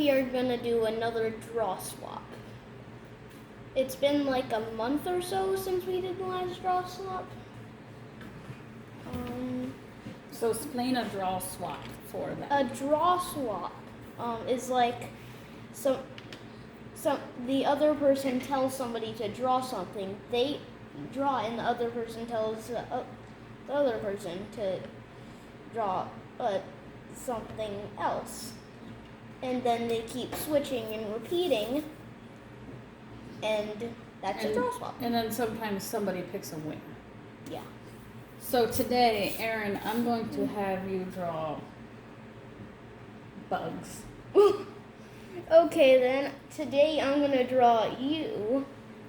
we are gonna do another draw swap. It's been like a month or so since we did the last draw swap. So explain a draw swap for them. A draw swap is like some the other person tells somebody to draw something. They draw, and the other person tells the other person to draw something else. And then they keep switching and repeating, and that's a draw swap. And then sometimes somebody picks a winner. Yeah. So today, Erin, I'm going to have you draw bugs. Okay, then today I'm gonna draw you.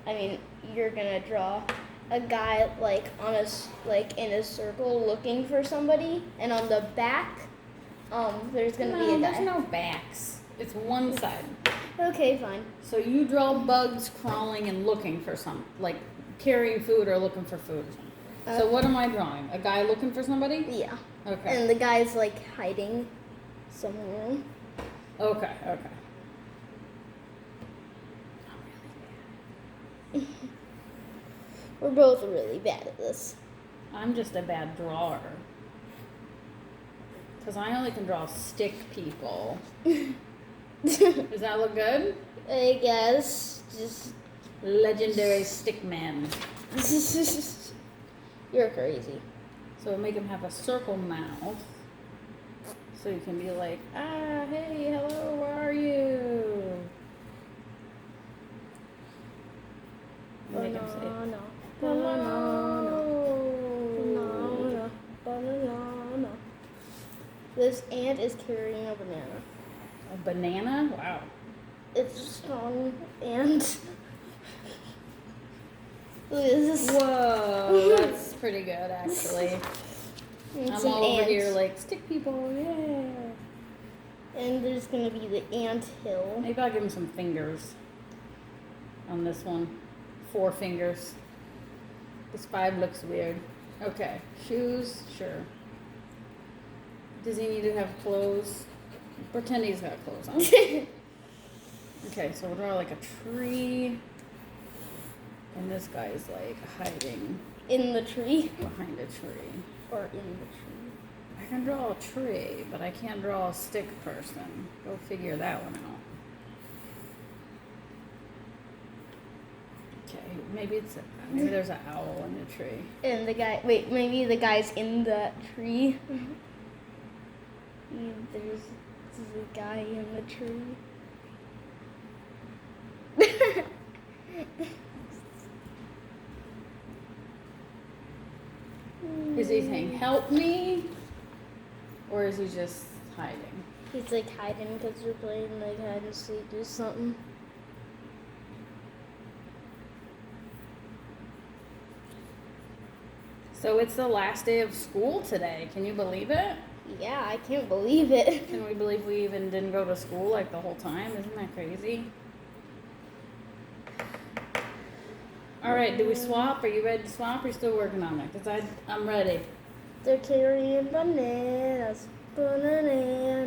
I mean, you're gonna draw a guy like in a circle looking for somebody, and on the back, there's gonna be a guy. There's no backs. It's one side. Okay, fine. So you draw bugs crawling and looking for like carrying food or looking for food. So what am I drawing? A guy looking for somebody? Yeah. Okay. And the guy's like hiding somewhere. Okay. We're both really bad at this. I'm just a bad drawer. Because I only can draw stick people. Does that look good? I guess. Just legendary stick man. You're crazy. So make him have a circle mouth. So you can be like, hey, hello, where are you? Make him say, banana. This ant is carrying a banana. A banana? Wow. It's a strong ant. Look at this. Whoa, that's pretty good, actually. It's I'm an all over ant. here like, stick people, yeah. And there's gonna be the ant hill. Maybe I'll give him some fingers on this one. 4 fingers. This 5 looks weird. Okay, shoes, sure. Does he need to have clothes? Pretend he's got clothes on. Okay, so we'll draw like a tree. And this guy's like hiding In the tree. behind a tree. Or in the tree. I can draw a tree, but I can't draw a stick person. Go figure that one out. Okay, maybe there's an owl in the tree. And the guy, maybe the guy's in the tree. There's a guy in the tree. Is he saying, help me? Or is he just hiding? He's like hiding because you're playing like hide and seek or something. So it's the last day of school today. Can you believe it? Yeah, I can't believe it. Can we believe we even didn't go to school like the whole time? Isn't that crazy? All right, do we swap? Are you ready to swap? Or are you still working on it? Because I'm ready. They're carrying bananas. Okay,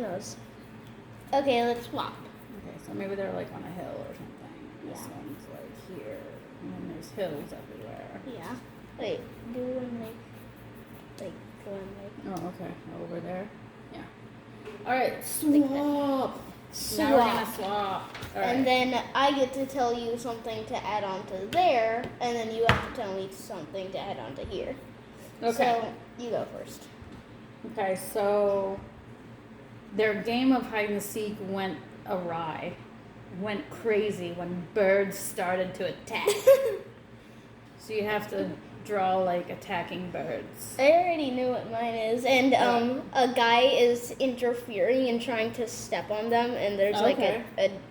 let's swap. Okay, so maybe they're like on a hill or something. This Yeah. one's like here, and then there's hills everywhere. Yeah. Wait, do one like Oh, okay. Over there? Yeah. All right, swap. Now we're gonna swap. All right. And then I get to tell you something to add on to there, and then you have to tell me something to add on to here. Okay. So you go first. Okay, so their game of hide and seek went awry, went crazy when birds started to attack. So you have to draw like attacking birds. I already knew what mine is, and a guy is interfering and trying to step on them, and there's like a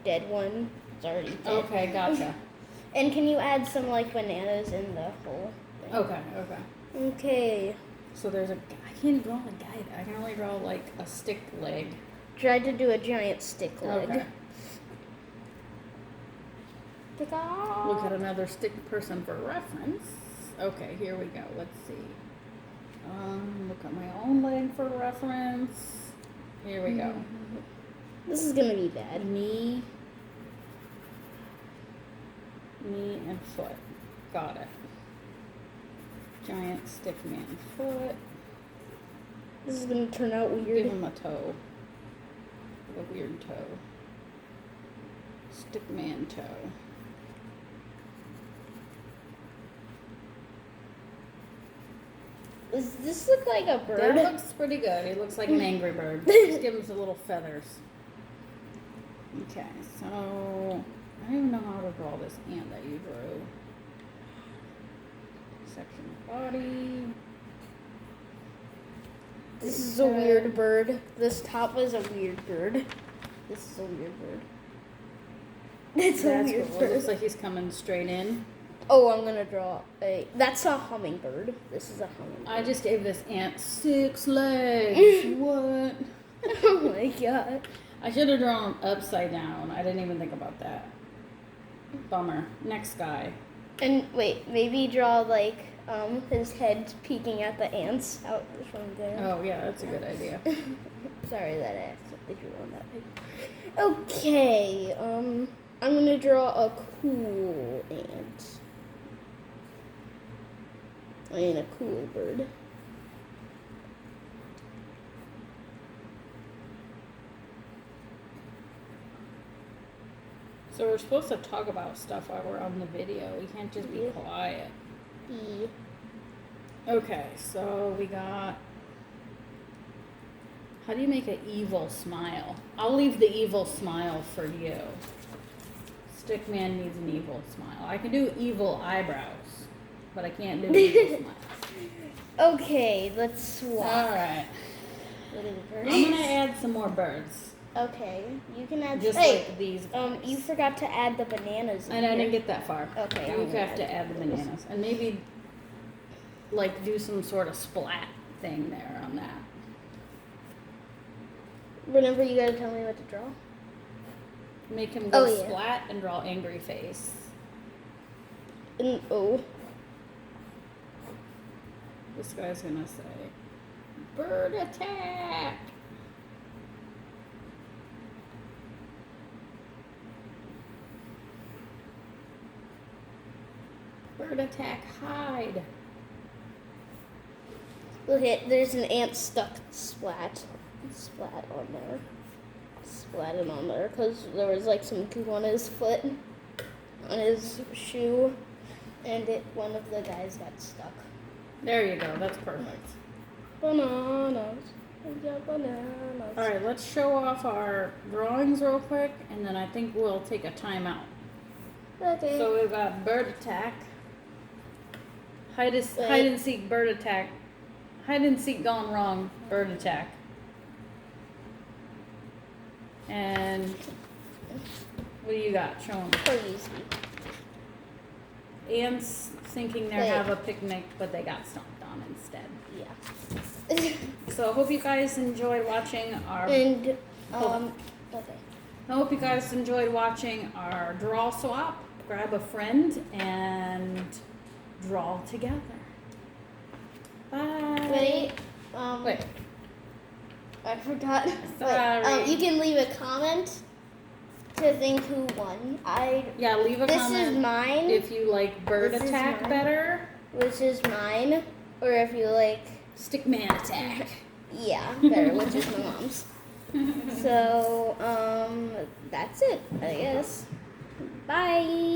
dead one. It's already dead. Okay, gotcha. And can you add some like bananas in the whole thing? Okay. Okay. So there's I can't draw a guy. I can only draw like a stick leg. Tried to do a giant stick leg. Okay. Pick off. Look at another stick person for reference. Okay, here we go. Let's see. Look at my own leg for reference. Here we go. This is gonna be bad. Knee and foot. Got it. Giant stickman foot. This is gonna turn out weird. Give him a toe. A weird toe. Stickman toe. Does this look like a bird? That looks pretty good. He looks like an angry bird. Just give him some little feathers. Okay, so I don't even know how to draw this ant that you drew. Section of body. This is a weird bird. This top is a weird bird. This is a weird bird. It's a That's weird cool. It bird. looks like he's coming straight in. Oh, I'm gonna draw a. That's a hummingbird. This is a hummingbird. I just gave this ant 6 legs. What? Oh my god. I should have drawn him upside down. I didn't even think about that. Bummer. Next guy. And wait, maybe draw like his head peeking at the ants out from there. Oh yeah, that's a good idea. Sorry that I accidentally drew on that picture. Okay, I'm gonna draw a cool ant. I mean a cool bird. So we're supposed to talk about stuff while we're on the video. We can't just be quiet. E. Okay, so we got. How do you make an evil smile? I'll leave the evil smile for you. Stickman needs an evil smile. I can do evil eyebrows, but I can't do evil smile. Okay, let's swap. All right. What are the birds? I'm gonna add some more birds, Okay, you can add. just hey, like these guys. you forgot to add the bananas. And I didn't get that far. Okay, You I'm gonna have to add add the bananas, and maybe like do some sort of splat thing there on that. Whenever you gotta tell me what to draw. Make him go Oh, yeah. splat and draw angry face. And oh, This guy's gonna say, "Bird attack!" Bird attack, hide. look at there's an ant stuck splat on there, splatted on there because there was like some goo on his foot, on his shoe, and one of the guys got stuck. There you go, that's perfect. Bananas. I got bananas. All right, let's show off our drawings real quick, and then I think we'll take a timeout. Okay. So we've got bird attack, hide and seek, bird attack, hide and seek gone wrong, bird attack, and what do you got? Show 'em. Crazy. Ants thinking they Wait. have a picnic, but they got stomped on instead. Yeah. So I hope you guys enjoyed watching our. And Oh. okay. I hope you guys enjoyed watching our draw swap. Grab a friend and draw together. Bye. Wait. Wait. I forgot. Sorry. Wait, you can leave a comment to think who won. Yeah, leave a This comment is mine. if you like bird This is attack mine. better. Which is mine, or if you like, Stickman attack. yeah, better, which is my mom's. So, that's it, I guess. Bye.